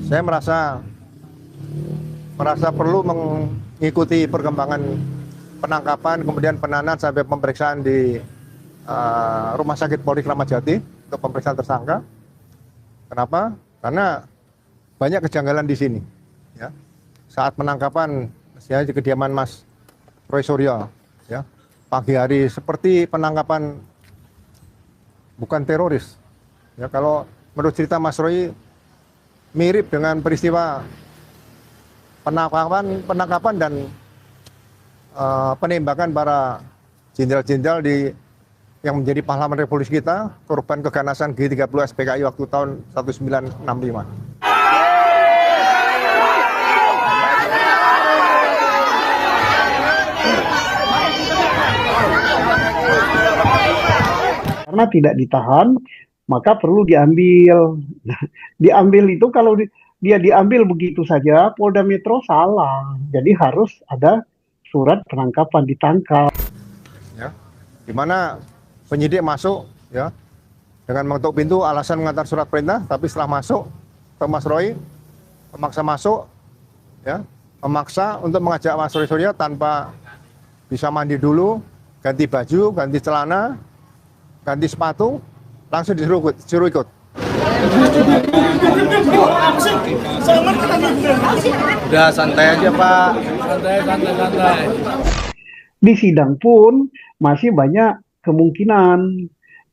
saya merasa perlu mengikuti perkembangan penangkapan, kemudian penahanan sampai pemeriksaan di Rumah Sakit Polri Kramat Jati untuk pemeriksaan tersangka. Kenapa? Karena banyak kejanggalan di sini. Ya. Saat penangkapan, misalnya di kediaman Mas Roy Suryo, ya, pagi hari seperti penangkapan bukan teroris. Ya, kalau menurut cerita Mas Roy mirip dengan peristiwa penangkapan dan penembakan para jenderal-jenderal yang menjadi pahlawan revolusi kita, korban keganasan G30 SPKI waktu tahun 1965. Karena tidak ditahan, maka perlu diambil. Diambil itu kalau dia diambil begitu saja, Polda Metro salah. Jadi harus ada surat penangkapan, ditangkap. Ya, di mana penyidik masuk, ya, dengan mengetuk pintu, alasan mengantar surat perintah, tapi setelah masuk, Mas Roy memaksa masuk, ya, memaksa untuk mengajak Mas Roy Suryo tanpa bisa mandi dulu, ganti baju, ganti celana, ganti sepatu, langsung disuruh ikut. Udah santai aja Pak, santai. Di sidang pun masih banyak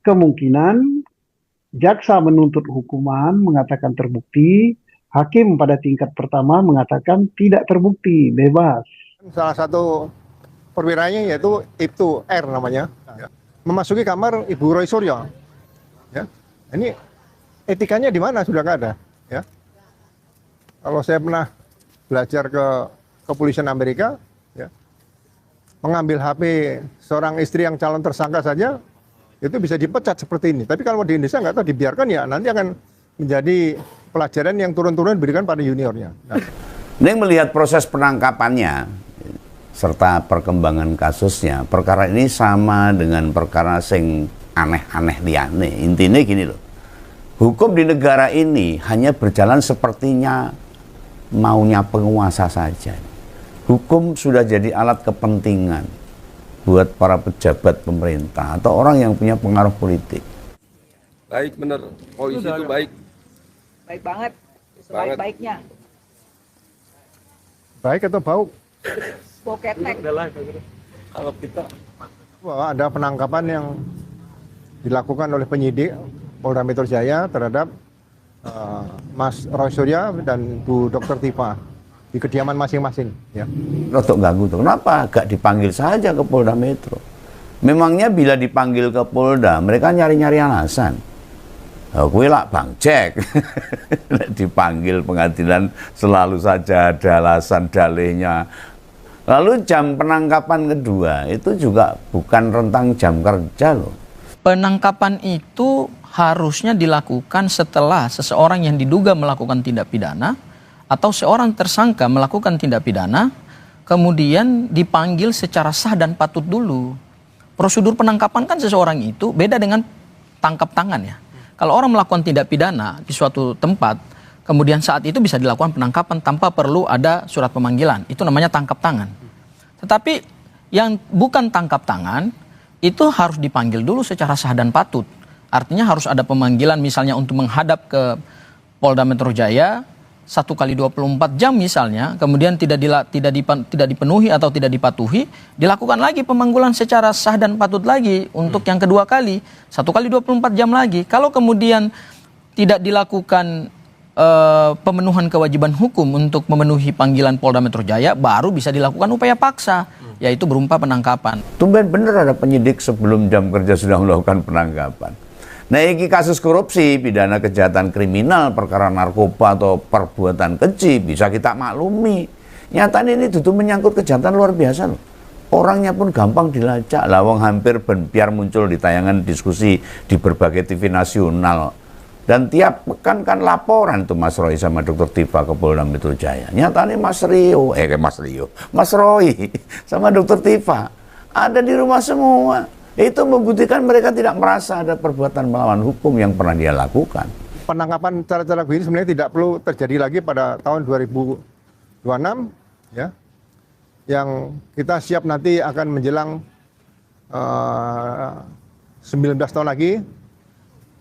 kemungkinan jaksa menuntut hukuman mengatakan terbukti, hakim pada tingkat pertama mengatakan tidak terbukti, bebas. Salah satu perwiranya yaitu Ibtu R namanya, ya, memasuki kamar Ibu Roy Suryo. Ya, ini etikanya di mana sudah nggak ada. Ya, kalau saya pernah belajar ke kepolisian Amerika, ya, mengambil HP seorang istri yang calon tersangka saja itu bisa dipecat seperti ini. Tapi kalau di Indonesia nggak tahu, dibiarkan ya nanti akan menjadi pelajaran yang turun-turun diberikan pada juniornya. Nah. Ini melihat proses penangkapannya serta perkembangan kasusnya, perkara ini sama dengan perkara sing aneh-aneh liyane. Intinya gini loh, hukum di negara ini hanya berjalan sepertinya maunya penguasa saja. Hukum sudah jadi alat kepentingan buat para pejabat pemerintah atau orang yang punya pengaruh politik. Baik bener, polisi itu baik. Baik banget, sebaik-baiknya. Baik atau bau? Bau ketek. Kalau kita Bahwa ada penangkapan yang dilakukan oleh penyidik Polda Metro Jaya terhadap Mas Roy Suryo dan Bu Dr. Tifa di kediaman masing-masing. Ya. Rotok ganggu tuh, kenapa gak dipanggil saja ke Polda Metro? Memangnya bila dipanggil ke Polda, mereka nyari-nyari alasan. Gue lah Bang Jack. Dipanggil pengadilan selalu saja ada alasan dalihnya. Lalu jam penangkapan kedua itu juga bukan rentang jam kerja loh. Penangkapan itu harusnya dilakukan setelah seseorang yang diduga melakukan tindak pidana atau seorang tersangka melakukan tindak pidana, kemudian dipanggil secara sah dan patut dulu. Prosedur penangkapan kan seseorang itu beda dengan tangkap tangan ya. Kalau orang melakukan tindak pidana di suatu tempat, kemudian saat itu bisa dilakukan penangkapan tanpa perlu ada surat pemanggilan. Itu namanya tangkap tangan. Tetapi yang bukan tangkap tangan, itu harus dipanggil dulu secara sah dan patut. Artinya harus ada pemanggilan misalnya untuk menghadap ke Polda Metro Jaya 1 kali 24 jam misalnya, kemudian tidak dipenuhi atau tidak dipatuhi, dilakukan lagi pemanggilan secara sah dan patut lagi untuk yang kedua kali 1 kali 24 jam lagi. Kalau kemudian tidak dilakukan pemenuhan kewajiban hukum untuk memenuhi panggilan Polda Metro Jaya, baru bisa dilakukan upaya paksa, yaitu berupa penangkapan. Tumben bener ada penyidik sebelum jam kerja sudah melakukan penangkapan. Nah, ini kasus korupsi, pidana kejahatan kriminal, perkara narkoba atau perbuatan keji bisa kita maklumi. Nyatanya ini itu menyangkut kejahatan luar biasa loh. Orangnya pun gampang dilacak. Lawang hampir biar muncul di tayangan diskusi di berbagai TV nasional. Dan tiap pekan kan laporan tuh Mas Roy sama Dr. Tifa ke Polda Metro Jaya. Nyatanya Mas Roy sama Dr. Tifa ada di rumah semua. Itu membuktikan mereka tidak merasa ada perbuatan melawan hukum yang pernah dia lakukan. penangkapan cara-cara begini sebenarnya tidak perlu terjadi lagi pada tahun 2026 ya. Yang kita siap nanti akan menjelang 19 tahun lagi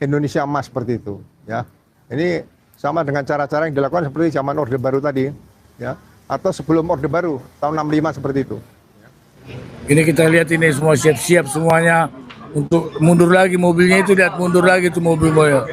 Indonesia emas seperti itu ya. Ini sama dengan cara-cara yang dilakukan seperti zaman Orde Baru tadi ya, atau sebelum Orde Baru tahun 65 seperti itu. Ini kita lihat ini semua siap-siap semuanya untuk mundur lagi mobilnya itu, lihat mundur lagi itu mobil-mobil.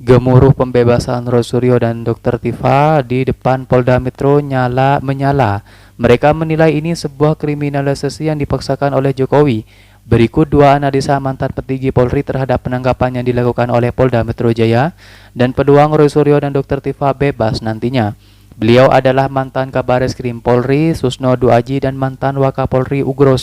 Gemuruh pembebasan Roy Suryo dan Dr. Tifa di depan Polda Metro menyala. Mereka menilai ini sebuah kriminalisasi yang dipaksakan oleh Jokowi. Berikut dua analisa mantan petinggi Polri terhadap penangkapan yang dilakukan oleh Polda Metro Jaya dan peluang Roy Suryo dan Dr. Tifa bebas nantinya. Beliau adalah mantan Kabareskrim Polri Susno Duaji dan mantan Wakapolri Ugro